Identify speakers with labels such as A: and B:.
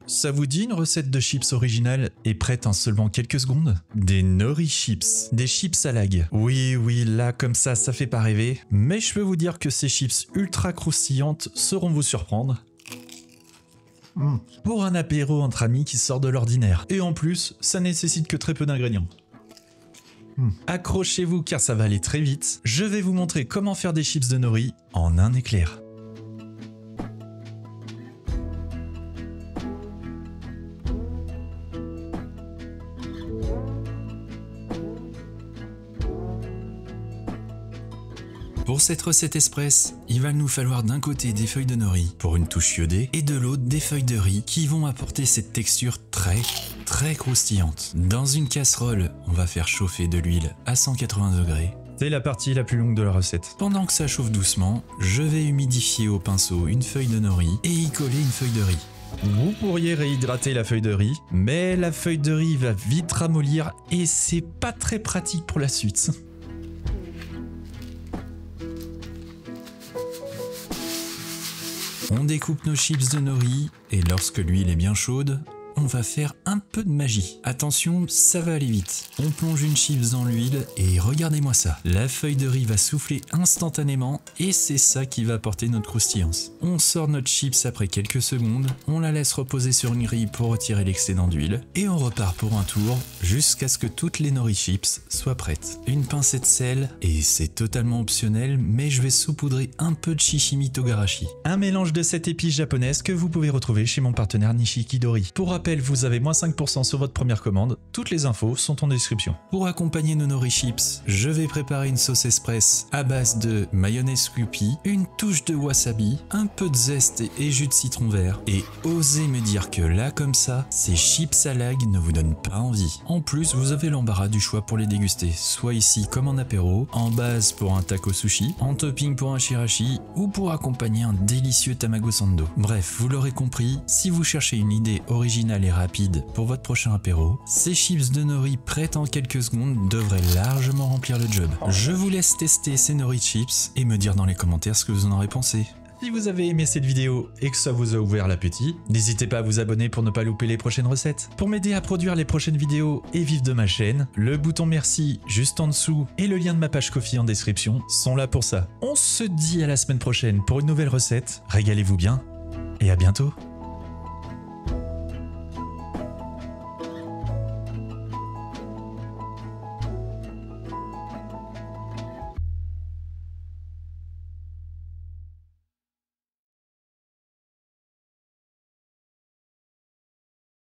A: Ça vous dit une recette de chips originale et prête en seulement quelques secondes? Des nori chips, des chips à lag. Oui, là comme ça fait pas rêver, mais je peux vous dire que ces chips ultra croustillantes sauront vous surprendre. Pour un apéro entre amis qui sort de l'ordinaire. Et en plus, ça nécessite que très peu d'ingrédients. Accrochez-vous car ça va aller très vite. Je vais vous montrer comment faire des chips de nori en un éclair. Pour cette recette express, il va nous falloir d'un côté des feuilles de nori pour une touche iodée et de l'autre des feuilles de riz qui vont apporter cette texture très croustillante. Dans une casserole, on va faire chauffer de l'huile à 180 degrés. C'est la partie la plus longue de la recette. Pendant que ça chauffe doucement, je vais humidifier au pinceau une feuille de nori et y coller une feuille de riz. Vous pourriez réhydrater la feuille de riz, mais la feuille de riz va vite ramollir et c'est pas très pratique pour la suite. On découpe nos chips de nori et lorsque l'huile est bien chaude, on va faire un peu de magie. Attention, ça va aller vite. On plonge une chips dans l'huile et regardez-moi ça. La feuille de riz va souffler instantanément et c'est ça qui va apporter notre croustillance. On sort notre chips après quelques secondes, on la laisse reposer sur une grille pour retirer l'excédent d'huile et on repart pour un tour jusqu'à ce que toutes les nori chips soient prêtes. Une pincée de sel et c'est totalement optionnel mais je vais saupoudrer un peu de Shichimi Togarashi. Un mélange de 7 épices japonaises que vous pouvez retrouver chez mon partenaire Nishikidori. Pour rappel, vous avez moins 5% sur votre première commande. Toutes les infos sont en description. Pour accompagner nos nori chips, je vais préparer une sauce express à base de mayonnaise Kewpie, une touche de wasabi, un peu de zeste et jus de citron vert. Et osez me dire que là comme ça, ces chips à lag ne vous donnent pas envie. En plus, vous avez l'embarras du choix pour les déguster, soit ici comme en apéro, en base pour un taco sushi, en topping pour un shirashi ou pour accompagner un délicieux tamago sando. Bref, vous l'aurez compris, si vous cherchez une idée originale et rapide pour votre prochain apéro, ces chips de nori prêtes en quelques secondes devraient largement remplir le job. Je vous laisse tester ces nori chips et me dire dans les commentaires ce que vous en aurez pensé. Si vous avez aimé cette vidéo et que ça vous a ouvert l'appétit, n'hésitez pas à vous abonner pour ne pas louper les prochaines recettes. Pour m'aider à produire les prochaines vidéos et vivre de ma chaîne, le bouton merci juste en dessous et le lien de ma page Ko-fi en description sont là pour ça. On se dit à la semaine prochaine pour une nouvelle recette, régalez-vous bien et à bientôt.